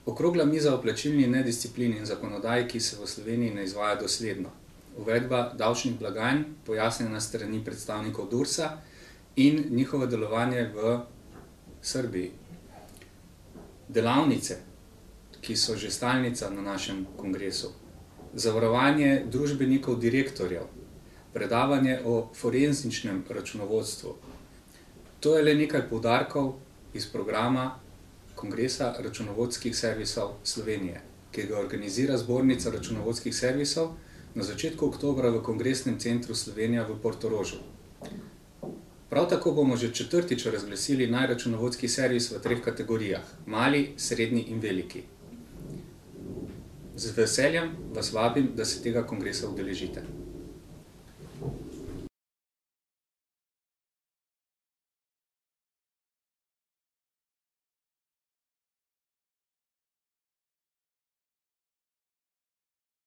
Okrogla miza o plačilni nedisciplini in zakonodaji, ki se v Sloveniji ne izvaja dosledno. Uvedba davčnih blagajn, pojasnjena strani predstavnikov DURS-a in njihovo delovanje v Srbiji. Delavnice, ki so že stalnica na našem kongresu. Zavarovanje družbenikov direktorjev. Predavanje o forenzičnem računovodstvu. To je le nekaj poudarkov iz programa Kongresa računovodskih servisov Slovenije, ki ga organizira Zbornica računovodskih servisov na začetku oktobra v Kongresnem centru Slovenija v Portorožu. Prav tako bomo že četrtič razglasili najračunovodski servis v 3 kategorijah: mali, srednji in veliki. Z veseljem vas vabim, da se tega kongresa udeležite.